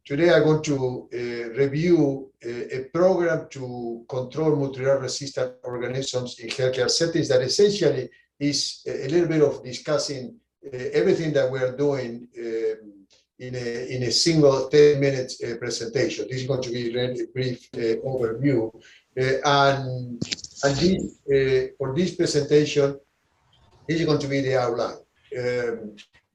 today I'm going to review a program to control multidrug-resistant organisms in healthcare settings that essentially is a little bit of discussing everything that we are doing in a single 10-minute presentation. This is going to be a really brief overview. And this, for this presentation, this is going to be the outline.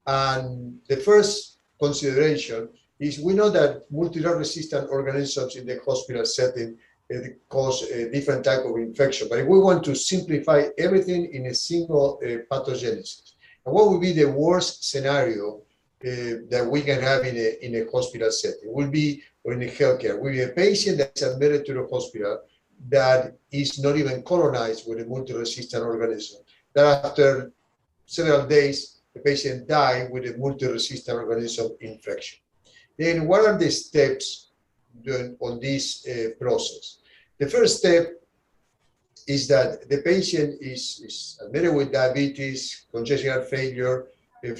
And the first consideration is we know that multidrug-resistant organisms in the hospital setting cause a different type of infection, but we want to simplify everything in a single pathogenesis. And what would be the worst scenario that we can have in a hospital setting? Will be, or in a healthcare, will be a patient that's admitted to the hospital that is not even colonized with a multi-resistant organism, that after several days, the patient died with a multi-resistant organism infection. Then what are the steps on this process? The first step is that the patient is admitted with diabetes, congestive heart failure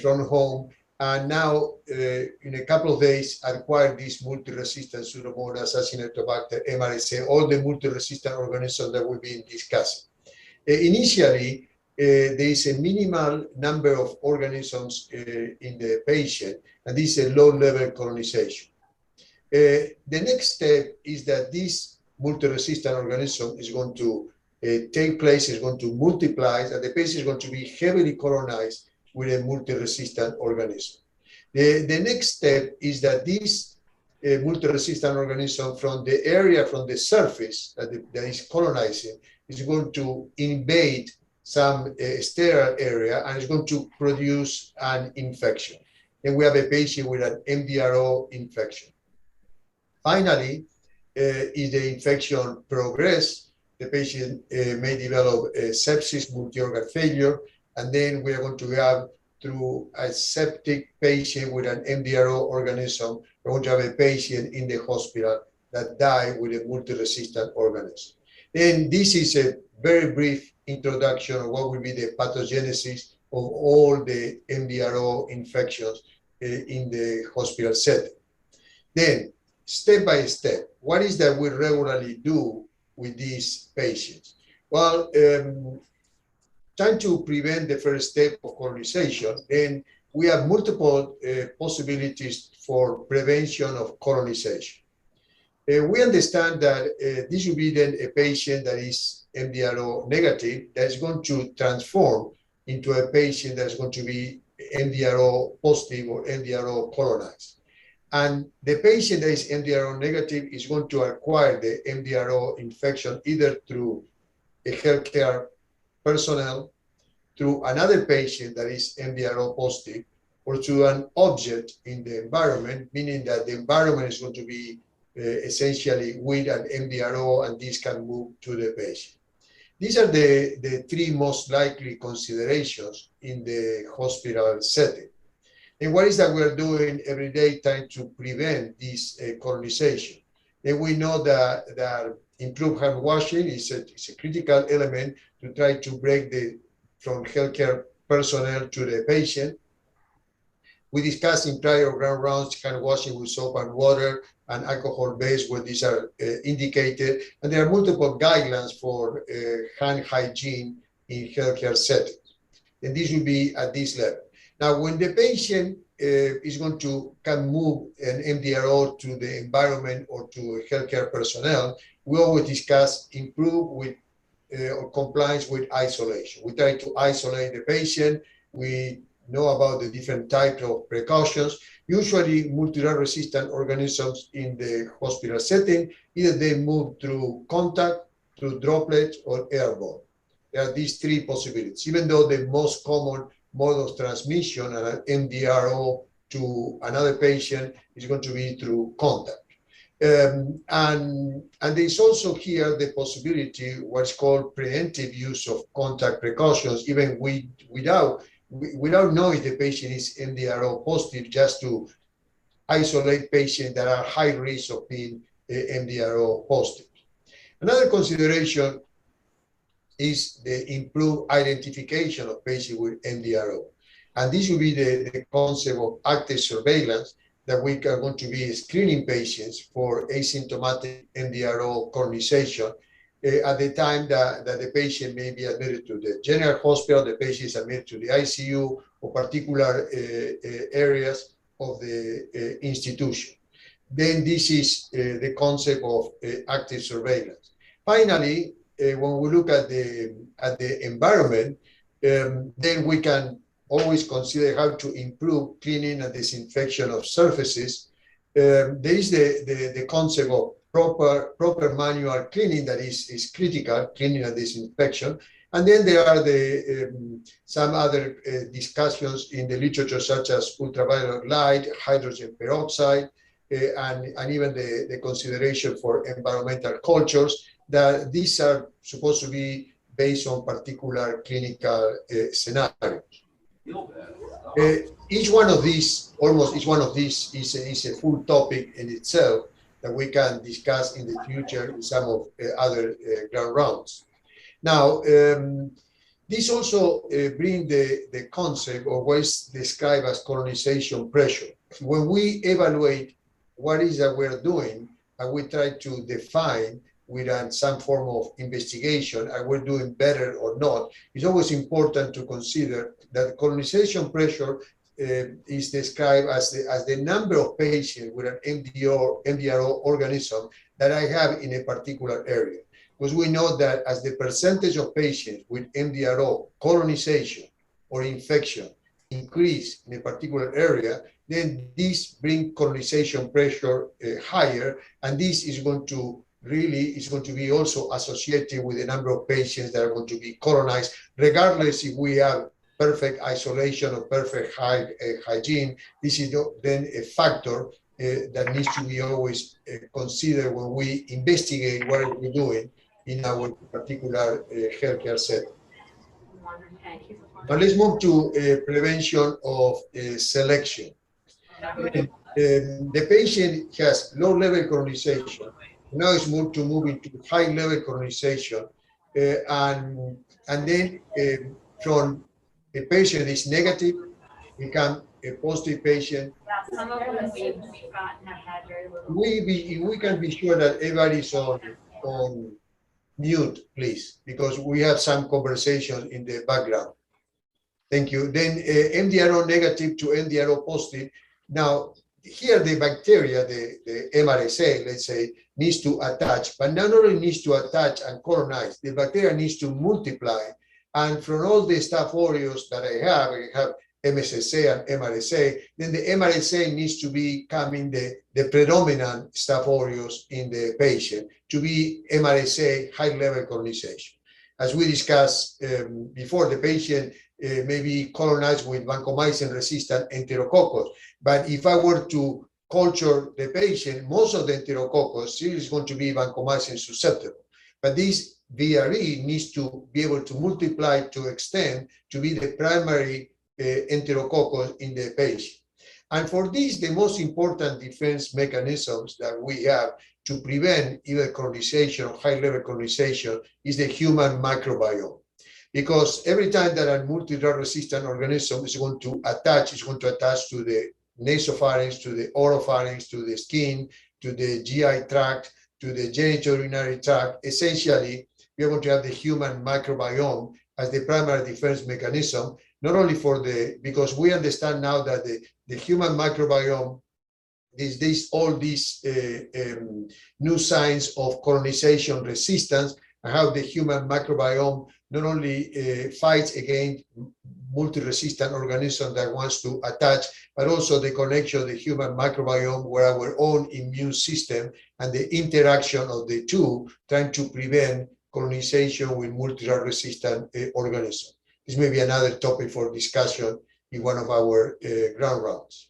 from home, and now in a couple of days acquired this multi-resistant Pseudomonas, Acinetobacter, MRSA, all the multi-resistant organisms that we've been discussing. Initially, there is a minimal number of organisms in the patient, and this is a low-level colonization. The next step is that this multi-resistant organism is going to take place, is going to multiply, and the patient is going to be heavily colonized with a multi-resistant organism. The next step is that this multi-resistant organism from the area, from the surface that is colonizing, is going to invade some sterile area and is going to produce an infection. And we have a patient with an MDRO infection. Finally, if the infection progresses, the patient may develop sepsis, multi-organ failure, and then we are going to have, through a septic patient with an MDRO organism, we're going to have a patient in the hospital that died with a multi-resistant organism. Then this is a very brief introduction of what will be the pathogenesis of all the MDRO infections in the hospital setting. Then, step by step, what is that we regularly do with these patients? Well, trying to prevent the first step of colonization, then we have multiple possibilities for prevention of colonization. We understand that this will be then a patient that is MDRO negative that is going to transform into a patient that is going to be MDRO positive or MDRO colonized. And the patient that is MDRO negative is going to acquire the MDRO infection either through a healthcare personnel, through another patient that is MDRO positive, or through an object in the environment, meaning that the environment is going to be essentially with an MDRO, and this can move to the patient. These are the three most likely considerations in the hospital setting. And what is that we're doing every day trying to prevent this colonization? And we know that improved hand washing is a critical element to try to break from healthcare personnel to the patient. We discussed in prior ground rounds hand washing with soap and water and alcohol-based where these are indicated. And there are multiple guidelines for hand hygiene in healthcare settings. And this will be at this level. Now, when the patient is going to can move an MDRO to the environment or to healthcare personnel, we always discuss improve with or compliance with isolation. We try to isolate the patient. We know about the different types of precautions. Usually multidrug-resistant organisms in the hospital setting, either they move through contact, through droplets, or airborne. There are these three possibilities, even though the most common mode of transmission and an MDRO to another patient is going to be through contact. And there's also here the possibility, what's called preemptive use of contact precautions, even without knowing the patient is MDRO positive, just to isolate patients that are high risk of being MDRO positive. Another consideration is the improved identification of patients with MDRO. And this will be the concept of active surveillance, that we are going to be screening patients for asymptomatic MDRO colonization at the time that the patient may be admitted to the general hospital, the patient is admitted to the ICU or particular areas of the institution. Then this is the concept of active surveillance. Finally, when we look at the environment, then we can always consider how to improve cleaning and disinfection of surfaces. There is the concept of proper manual cleaning that is critical, cleaning and disinfection. And then there are some other discussions in the literature, such as ultraviolet light, hydrogen peroxide, and even the consideration for environmental cultures, that these are supposed to be based on particular clinical scenarios. Each one of these, almost each one of these, is a full topic in itself that we can discuss in the future in some of other ground rounds. Now, this also brings the concept of what is described as colonization pressure. When we evaluate what is that we're doing, and we try to define with some form of investigation, and we're doing better or not, it's always important to consider that colonization pressure is described as the number of patients with an MDRO organism that I have in a particular area. Because we know that as the percentage of patients with MDRO colonization or infection increase in a particular area, then this brings colonization pressure higher, and this is going to be also associated with the number of patients that are going to be colonized, regardless if we have perfect isolation or perfect hygiene. This is then a factor that needs to be always considered when we investigate what we're doing in our particular healthcare setting. Now let's move to prevention of selection. The patient has low-level colonization. Now it's moved into high-level colonization, and then from a patient is negative, become a positive patient. Some of them we've gotten have had very little. We can be sure that everybody's on mute, please, because we have some conversation in the background. Thank you. Then MDRO negative to MDRO positive. Now, here the bacteria, the MRSA, let's say, needs to attach, but not only needs to attach and colonize, the bacteria needs to multiply. And from all the Staph aureus that I have MSSA and MRSA, then the MRSA needs to be becoming the predominant Staph aureus in the patient to be MRSA high-level colonization. As we discussed before, the patient may be colonized with vancomycin-resistant enterococcus. But if I were to culture the patient, most of the enterococcus still is going to be vancomycin susceptible. But this VRE needs to be able to multiply to extend to be the primary enterococcus in the patient. And for this, the most important defense mechanisms that we have to prevent either colonization or high-level colonization is the human microbiome. Because every time that a multidrug-resistant organism is going to attach, it's going to attach to the nasopharynx, to the oropharynx, to the skin, to the GI tract, to the genitourinary tract. Essentially, we are going to have the human microbiome as the primary defense mechanism, not only because we understand now that the human microbiome, all these new signs of colonization resistance, and how the human microbiome not only fights against multi-resistant organism that wants to attach, but also the connection of the human microbiome with our own immune system and the interaction of the two, trying to prevent colonization with multi-resistant organisms. This may be another topic for discussion in one of our ground rounds.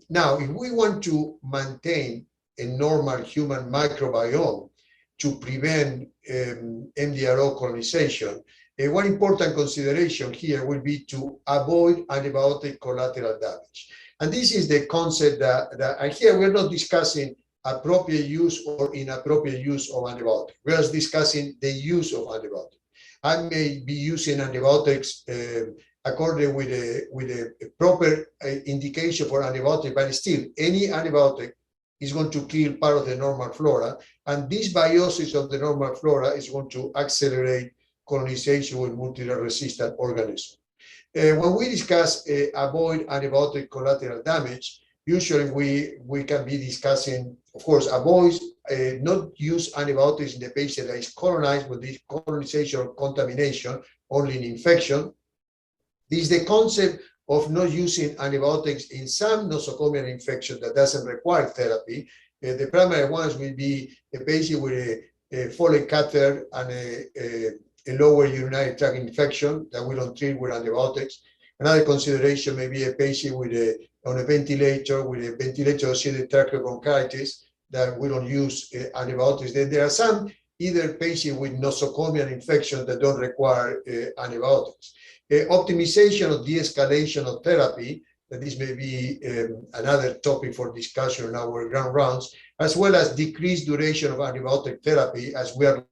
Now, if we want to maintain a normal human microbiome to prevent MDRO colonization, one important consideration here will be to avoid antibiotic collateral damage. And this is the concept and here we're not discussing appropriate use or inappropriate use of antibiotics. We're just discussing the use of antibiotics. I may be using antibiotics according with a proper indication for antibiotic, but still any antibiotic is going to kill part of the normal flora, and this biosis of the normal flora is going to accelerate colonization with multidrug-resistant organisms. When we discuss avoid antibiotic collateral damage, usually we can be discussing, of course, avoid not use antibiotics in the patient that is colonized with this colonization or contamination, only in infection. This is the concept of not using antibiotics in some nosocomial infection that doesn't require therapy. The primary ones will be a patient with a Foley catheter and a lower urinary tract infection that we don't treat with antibiotics. Another consideration may be a patient with on a ventilator with a ventilator-associated tracheobronchitis that we don't use antibiotics. Then there are some either patients with nosocomial infection that don't require antibiotics. Optimization or de-escalation of therapy, that this may be another topic for discussion in our grand rounds, as well as decreased duration of antibiotic therapy, as we are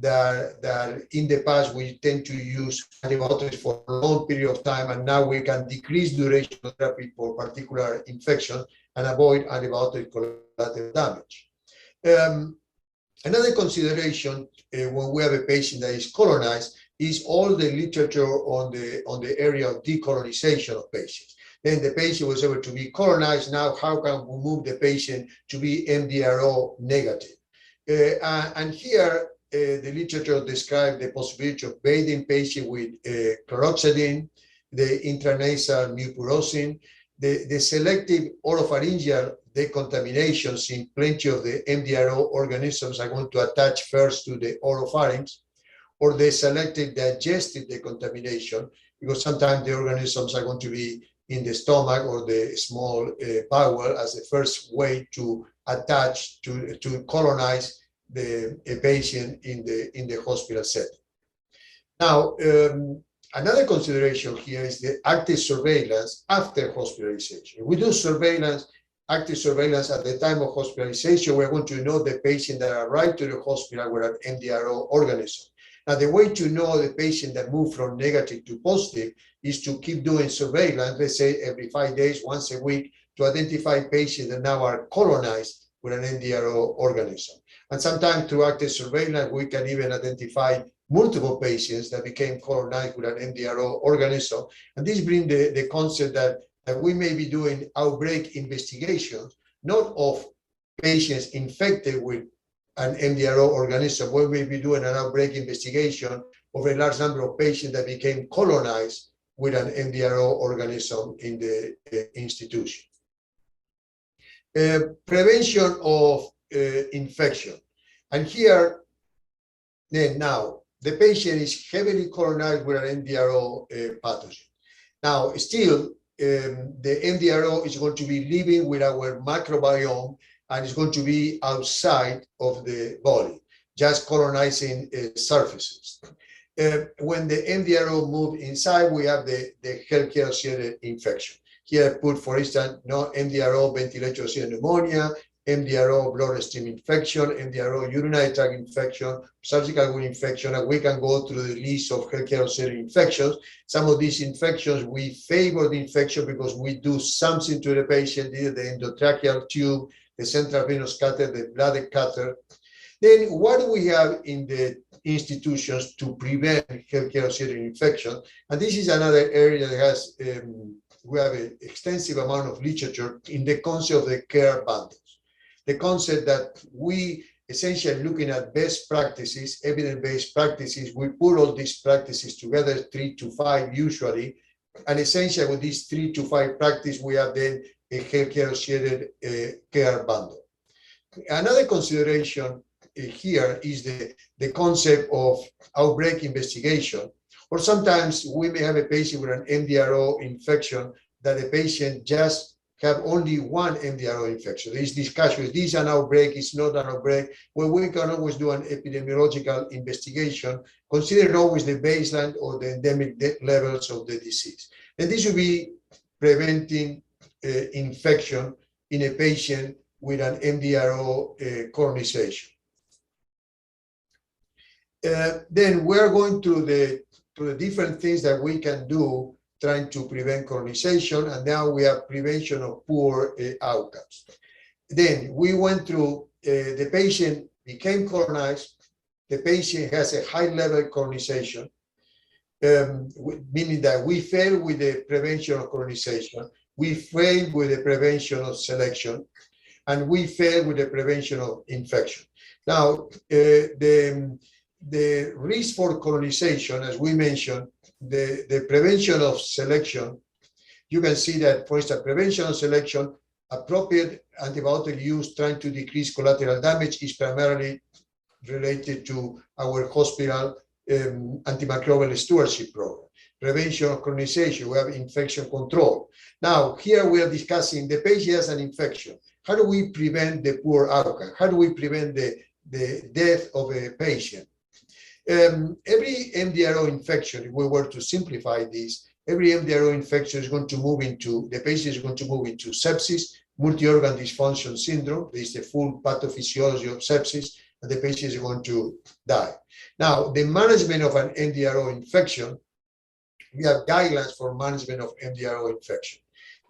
that in the past we tend to use antibiotics for a long period of time, and now we can decrease duration of therapy for particular infection and avoid antibiotic collateral damage. Another consideration when we have a patient that is colonized is all the literature on the area of decolonization of patients. Then the patient was able to be colonized. Now, how can we move the patient to be MDRO negative? And here, the literature describes the possibility of bathing patient with chlorhexidine, the intranasal mupirocin, the selective oropharyngeal decontaminations in plenty of the MDRO organisms are going to attach first to the oropharynx, or the selective digestive decontamination, because sometimes the organisms are going to be in the stomach or the small bowel as the first way to attach, to colonize the patient in the hospital setting. Now, another consideration here is the active surveillance after hospitalization. If we do surveillance, active surveillance at the time of hospitalization, we're going to know the patient that arrived to the hospital with an MDRO organism. Now, the way to know the patient that moved from negative to positive is to keep doing surveillance, let's say every 5 days, once a week, to identify patients that now are colonized with an MDRO organism. And sometimes through active surveillance, we can even identify multiple patients that became colonized with an MDRO organism. And this brings the concept that we may be doing outbreak investigations, not of patients infected with an MDRO organism. We may be doing an outbreak investigation of a large number of patients that became colonized with an MDRO organism in the institution. Prevention of infection. And here, then now, the patient is heavily colonized with an MDRO pathogen. Now, still, the MDRO is going to be living with our microbiome and it's going to be outside of the body, just colonizing surfaces. When the MDRO moves inside, we have the healthcare-associated infection. Here I put, for instance, no MDRO ventilator-associated pneumonia, MDRO bloodstream infection, MDRO urinary tract infection, surgical wound infection, and we can go through the list of healthcare-associated infections. Some of these infections, we favor the infection because we do something to the patient, either the endotracheal tube, the central venous catheter, the bladder catheter. Then what do we have in the institutions to prevent healthcare-associated infection? And this is another area that has, we have an extensive amount of literature in the concept of the care bundles. The concept that we essentially looking at best practices, evidence-based practices, we put all these practices together, 3 to 5 usually, and essentially with these 3 to 5 practices, we have then a healthcare-associated care bundle. Another consideration here is the concept of outbreak investigation, or sometimes we may have a patient with an MDRO infection that the patient just have only one MDRO infection. There is discussion, is this an outbreak, it's not an outbreak? Well, we can always do an epidemiological investigation, consider always the baseline or the endemic levels of the disease. And this will be preventing infection in a patient with an MDRO colonization. Then we're going to the to the different things that we can do trying to prevent colonization, and now we have prevention of poor outcomes. Then we went through, the patient became colonized, the patient has a high level colonization, meaning that we fail with the prevention of colonization, we fail with the prevention of selection, and we fail with the prevention of infection. Now, the risk for colonization, as we mentioned, the prevention of selection, you can see that, for instance, prevention of selection, appropriate antibiotic use trying to decrease collateral damage is primarily related to our hospital antimicrobial stewardship program. Prevention of colonization, we have infection control. Now, here we are discussing the patient has an infection. How do we prevent the poor outcome? How do we prevent the death of a patient? Every MDRO infection, if we were to simplify this, every MDRO infection is going to move into, the patient is going to move into sepsis, multi-organ dysfunction syndrome. This is the full pathophysiology of sepsis, and the patient is going to die. Now, the management of an MDRO infection, we have guidelines for management of MDRO infection.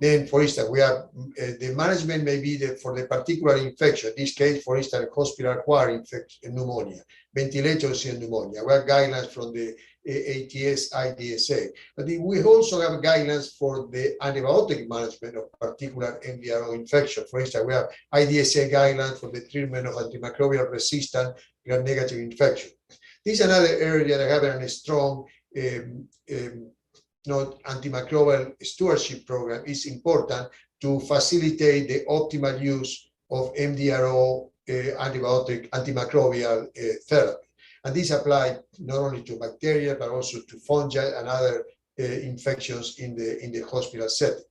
Then, for instance, we have the management may be for the particular infection. In this case, for instance, hospital-acquired infection, pneumonia, ventilator-associated pneumonia. We have guidelines from the ATS, IDSA. But we also have guidelines for the antibiotic management of particular MDRO infection. For instance, we have IDSA guidelines for the treatment of antimicrobial resistant gram-negative infection. This is another area that having a strong antimicrobial stewardship program is important to facilitate the optimal use of MDRO antimicrobial therapy. And this applies not only to bacteria, but also to fungi and other infections in the hospital setting.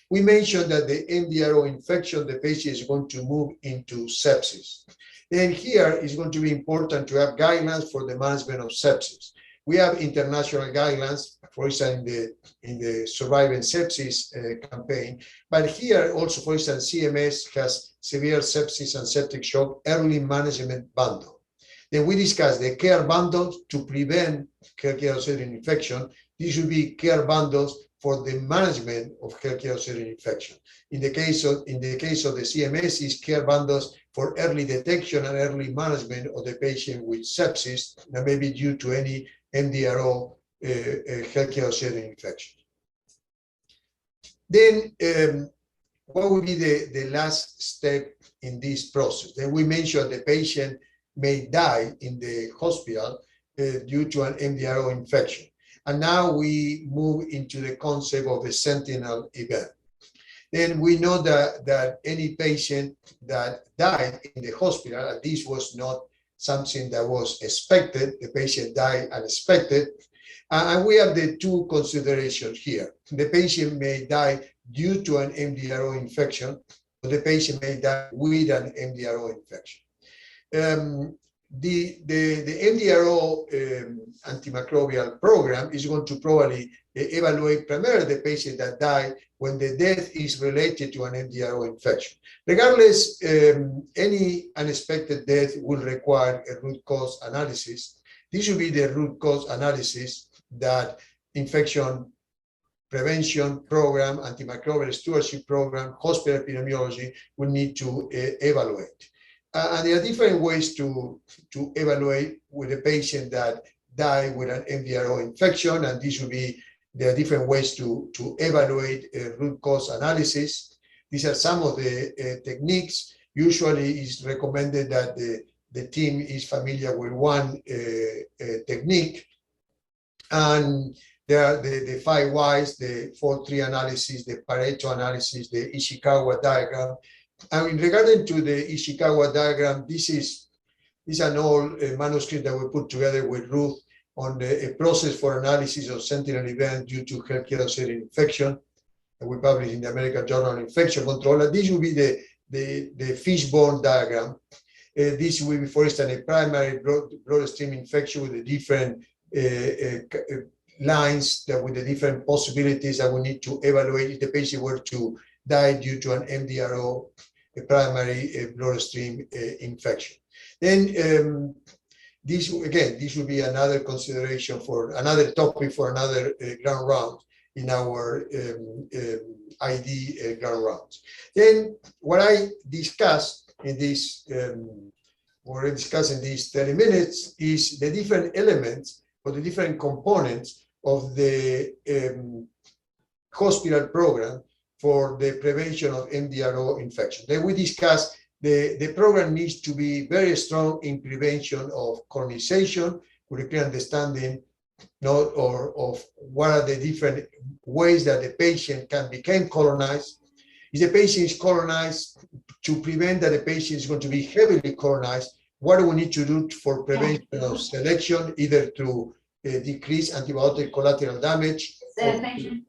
We mentioned that the MDRO infection, the patient is going to move into sepsis. Then here is going to be important to have guidelines for the management of sepsis. We have international guidelines, for instance, in the Surviving Sepsis campaign, but here also, for instance, CMS has severe sepsis and septic shock early management bundle. Then we discussed the care bundles to prevent healthcare-associated infection. These should be care bundles for the management of healthcare-associated infection. In the case of the CMS, is care bundles for early detection and early management of the patient with sepsis that may be due to any MDRO healthcare-associated infection. Then, what would be the last step in this process? Then we mentioned the patient may die in the hospital due to an MDRO infection. And now we move into the concept of a Sentinel event. Then we know that any patient that died in the hospital, and this was not something that was expected, the patient died unexpected, and we have the two considerations here. The patient may die due to an MDRO infection, or the patient may die with an MDRO infection. The MDRO antimicrobial program is going to probably evaluate primarily the patient that died when the death is related to an MDRO infection. Regardless, any unexpected death will require a root cause analysis. This should be the root cause analysis that infection prevention program, antimicrobial stewardship program, hospital epidemiology will need to evaluate. And there are different ways to evaluate with a patient that died with an MDRO infection, and this will be, there are different ways to evaluate a root cause analysis. These are some of the techniques. Usually it's recommended that the team is familiar with one technique. And there are the 5 whys, the 4-3 analysis, the Pareto analysis, the Ishikawa diagram. And in regarding to the Ishikawa diagram, this is an old manuscript that we put together with Ruth on a process for analysis of Sentinel event due to healthcare-associated infection that we published in the American Journal of Infection Control. And this will be the fishbone diagram. This will be, for instance, a primary bloodstream infection with the different lines that with the different possibilities that we need to evaluate if the patient were to die due to an MDRO, a primary bloodstream infection. Then this again, this will be another consideration for another topic for another ground round in our ID ground rounds. Then what I discussed in this, what I discussed in these 30 minutes is the different elements or the different components of the hospital program for the prevention of MDRO infection. Then we discussed the program needs to be very strong in prevention of colonization with a clear understanding of what are the different ways that the patient can become colonized. If the patient is colonized, to prevent that the patient is going to be heavily colonized, what do we need to do for prevention of selection, either to decrease antibiotic collateral damage?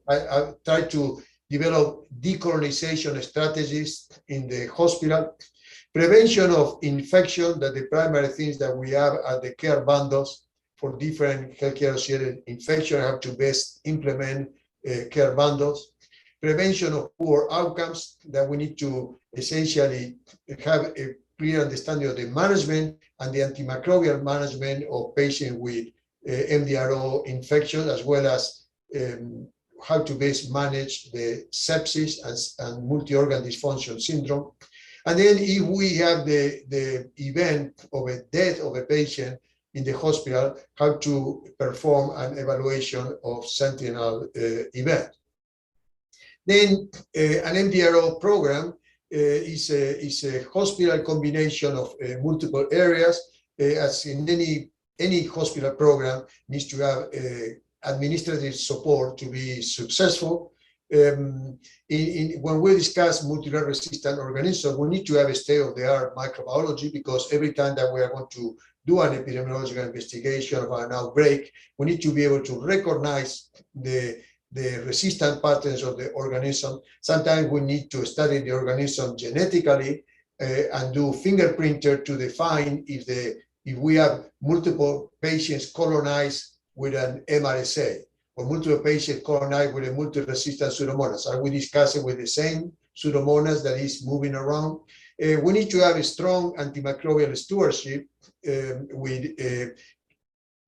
I try to develop decolonization strategies in the hospital. Prevention of infection, that the primary things that we have are the care bundles for different healthcare associated infection, have to best implement care bundles. Prevention of poor outcomes, that we need to essentially have a clear understanding of the management and the antimicrobial management of patients with MDRO infection, as well as how to best manage the sepsis and multi-organ dysfunction syndrome. And then if we have the event of a death of a patient in the hospital, how to perform an evaluation of Sentinel event. Then an MDRO program is a hospital combination of multiple areas. As in any hospital program needs to have administrative support to be successful. When we discuss multidrug-resistant organisms, we need to have a state-of-the-art microbiology, because every time that we are going to do an epidemiological investigation of an outbreak, we need to be able to recognize the resistant patterns of the organism. Sometimes we need to study the organism genetically and do fingerprinter to define if we have multiple patients colonized with an MRSA, or multiple patients colonized with a multi-resistant Pseudomonas. Are we discussing with the same Pseudomonas that is moving around? We need to have a strong antimicrobial stewardship with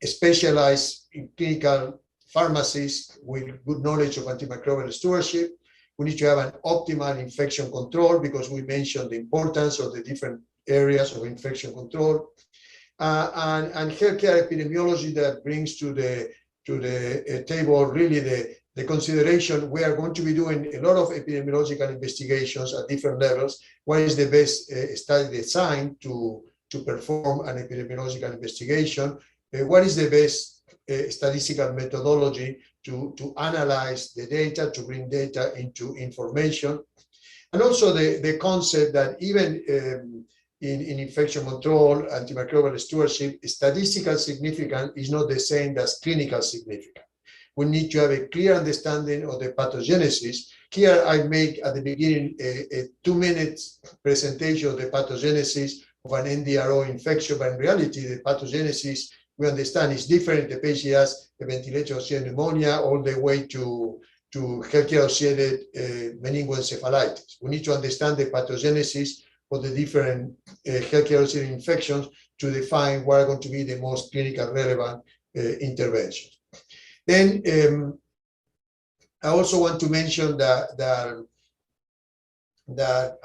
specialized clinical pharmacists with good knowledge of antimicrobial stewardship. We need to have an optimal infection control, because we mentioned the importance of the different areas of infection control. And healthcare epidemiology that brings to the table really the consideration. We are going to be doing a lot of epidemiological investigations at different levels. What is the best study design to perform an epidemiological investigation? What is the best statistical methodology to analyze the data, to bring data into information? And also the concept that even in infection control, antimicrobial stewardship, statistical significance is not the same as clinical significance. We need to have a clear understanding of the pathogenesis. Here I make at the beginning a 2-minute presentation of the pathogenesis of an NDRO infection, but in reality the pathogenesis we understand is different. The patient has a ventilator-associated pneumonia all the way to healthcare-associated meningoencephalitis. We need to understand the pathogenesis for the different healthcare-associated infections to define what are going to be the most clinically relevant interventions. Then I also want to mention that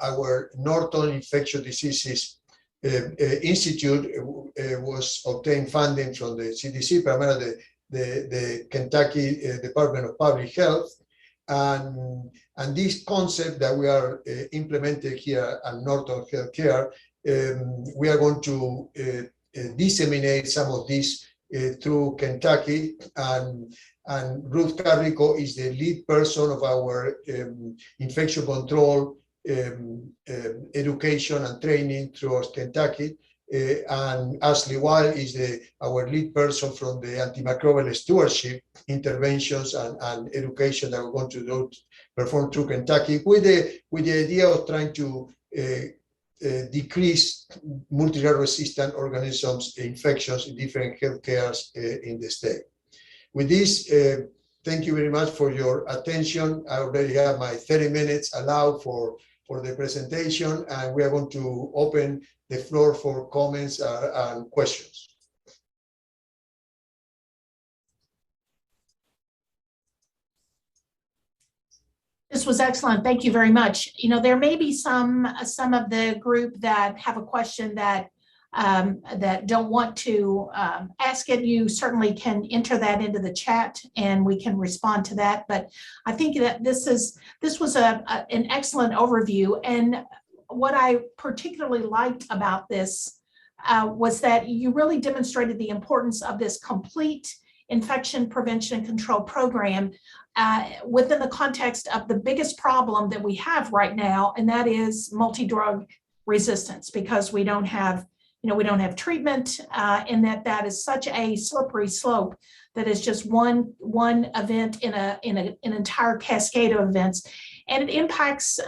our Norton Infectious Diseases Institute was obtained funding from the CDC, primarily the Kentucky Department of Public Health. And this concept that we are implementing here at Norton Healthcare, we are going to disseminate some of this through Kentucky, and Ruth Carrico is the lead person of our infection control education and training throughout Kentucky. And Ashley Wild is our lead person from the antimicrobial stewardship interventions and education that we're going to perform through Kentucky, with the idea of trying to decrease multidrug-resistant organisms infections in different healthcares in the state. With this, thank you very much for your attention. I already have my 30 minutes allowed for the presentation, and we are going to open the floor for comments and questions. This was excellent. Thank you very much. You know, there may be some of the group that have a question that that don't want to ask it. You certainly can enter that into the chat and we can respond to that. But I think that this was an excellent overview. And what I particularly liked about this was that you really demonstrated the importance of this complete infection prevention and control program within the context of the biggest problem that we have right now, and that is multi-drug resistance, because we don't have treatment, and that is such a slippery slope that is just one event in an entire cascade of events, and it impacts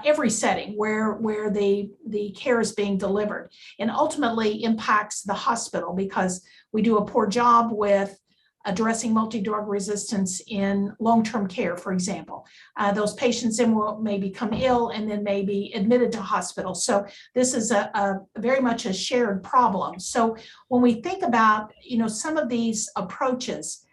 every setting where the care is being delivered, and ultimately impacts the hospital, because we do a poor job with addressing multi-drug resistance in long-term care, for example. Those patients then may become ill and then may be admitted to hospital. So this is a very much a shared problem. So when we think about, some of these approaches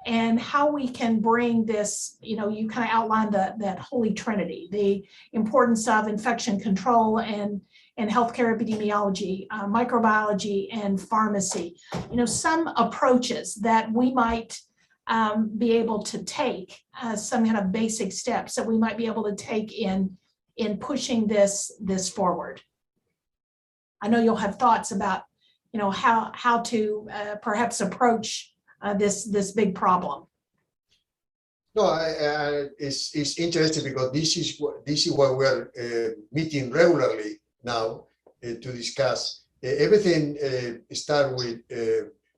and how we can bring this, you kind of outlined that holy trinity, the importance of infection control and healthcare epidemiology, microbiology, and pharmacy. Some approaches that we might be able to take, some kind of basic steps that we might be able to take in pushing this forward. I know you'll have thoughts about, how to perhaps approach this big problem. No, it's interesting because this is what we're meeting regularly now to discuss. Everything start with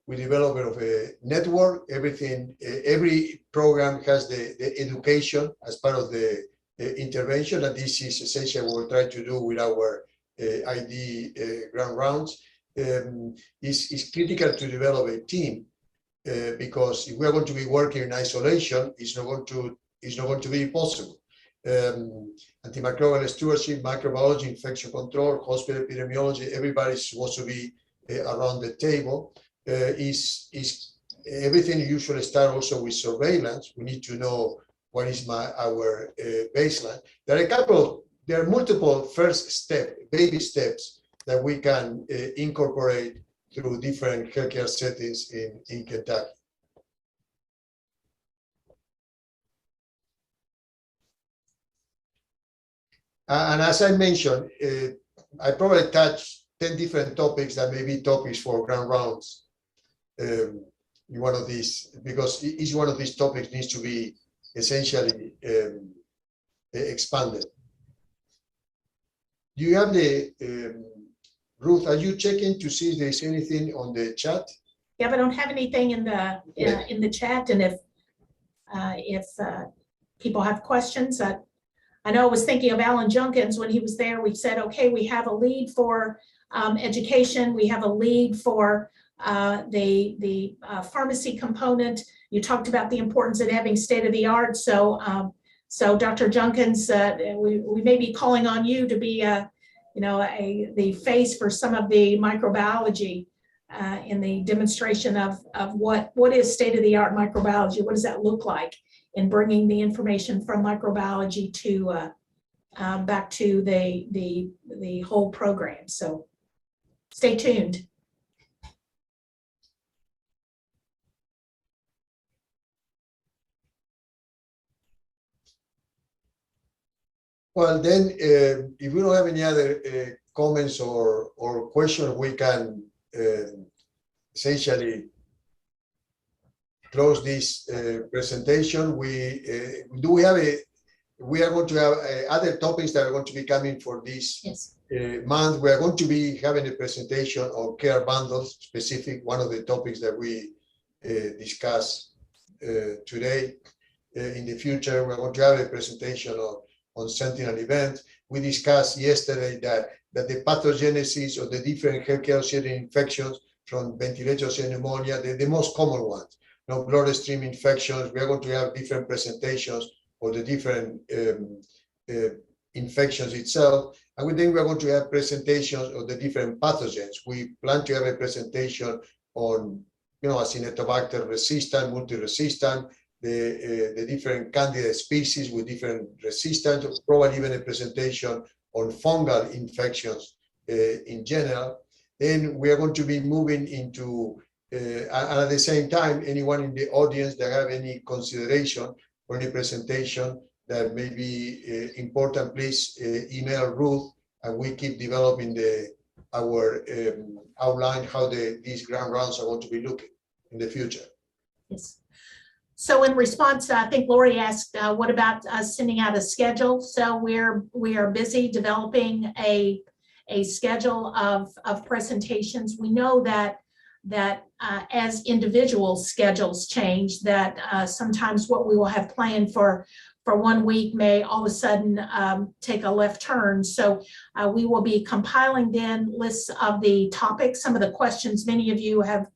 development of a network. Every program has the education as part of the intervention, and this is essentially what we're trying to do with our NIDI Grand Rounds. It's critical to develop a team. Because if we are going to be working in isolation, it's not going to be possible. Antimicrobial stewardship, microbiology, infection control, hospital epidemiology, everybody's supposed to be around the table. Everything usually start also with surveillance. We need to know what is our baseline. There are multiple first step, baby steps that we can incorporate through different healthcare settings in Kentucky. And as I mentioned, I probably touched 10 different topics that may be topics for Grand Rounds in one of these, because each one of these topics needs to be essentially expanded. Do you have the Ruth, are you checking to see if there's anything on the chat? Yeah, but I don't have anything in the chat, and if people have questions, I know I was thinking of Alan Junkins when he was there. We said, okay, we have a lead for education, we have a lead for the pharmacy component. You talked about the importance of having state-of-the-art. So Dr. Junkins, we may be calling on you to be the face for some of the microbiology in the demonstration of what is state-of-the-art microbiology. What does that look like in bringing the information from microbiology to back to the whole program? So stay tuned. Well, then, if we don't have any other comments or questions, we can essentially close this presentation. We are going to have other topics that are going to be coming for this month. We are going to be having a presentation on care bundles, one of the topics that we discussed today. In the future, we're going to have a presentation on Sentinel events. We discussed yesterday that the pathogenesis of the different healthcare-associated infections, from ventilators and pneumonia, the most common ones, bloodstream infections. We are going to have different presentations of the different infections itself. And then we are going to have presentations of the different pathogens. We plan to have a presentation on, Acinetobacter resistant, multi-resistant, the different candidate species with different resistance, probably even a presentation on fungal infections in general. Then we are going to be moving into, and at the same time, anyone in the audience that have any consideration or any presentation that may be important, please email Ruth, and we keep developing our outline how these grand rounds are going to be looking in the future. Yes. So in response, I think Lori asked, what about us sending out a schedule? So we are busy developing a schedule of presentations. We know that as individual schedules change, that sometimes what we will have planned for 1 week may all of a sudden take a left turn. So we will be compiling then lists of the topics, some of the questions many of you have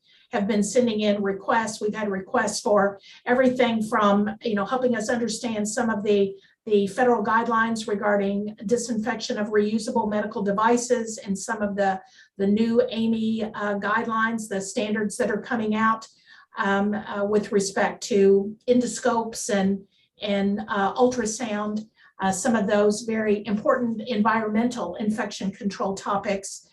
been sending in requests. We've had requests for everything from, helping us understand some of the federal guidelines regarding disinfection of reusable medical devices and some of the new AAMI guidelines, the standards that are coming out with respect to endoscopes and ultrasound, some of those very important environmental infection control topics,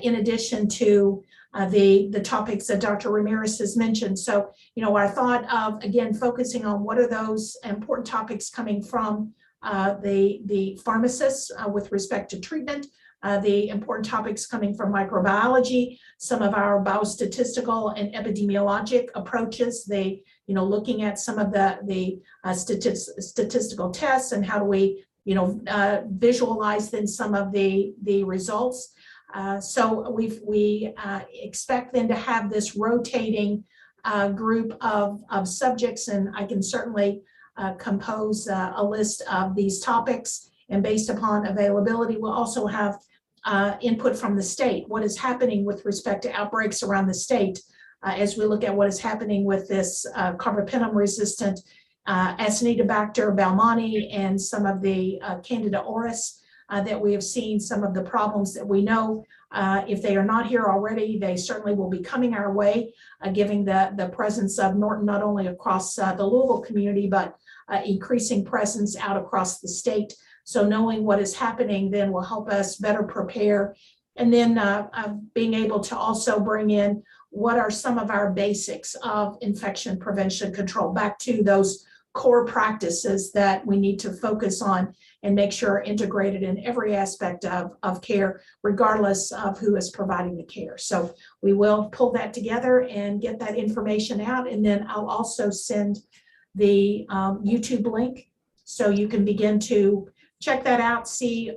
in addition to the topics that Dr. Ramirez has mentioned. So, our thought of, again, focusing on what are those important topics coming from the pharmacists with respect to treatment, the important topics coming from microbiology, some of our biostatistical and epidemiologic approaches, looking at some of the statistical tests and how do we, visualize then some of the results. So we expect then to have this rotating group of subjects, and I can certainly compose a list of these topics, and based upon availability, we'll also have input from the state. What is happening with respect to outbreaks around the state as we look at what is happening with this carbapenem-resistant Acinetobacter baumannii and some of the Candida auris that we have seen, some of the problems that we know. If they are not here already, they certainly will be coming our way, given the presence of Norton not only across the Louisville community, but increasing presence out across the state. So knowing what is happening then will help us better prepare. And then being able to also bring in what are some of our basics of infection prevention control, back to those core practices that we need to focus on and make sure are integrated in every aspect of care, regardless of who is providing the care. So we will pull that together and get that information out. And then I'll also send the YouTube link so you can begin to check that out, see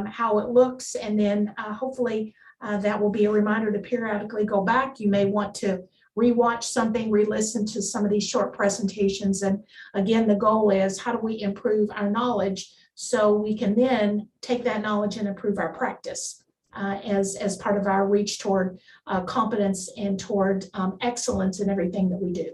how it looks, and then hopefully that will be a reminder to periodically go back. You may want to rewatch something, re-listen to some of these short presentations. And again, the goal is how do we improve our knowledge so we can then take that knowledge and improve our practice as part of our reach toward competence and toward excellence in everything that we do.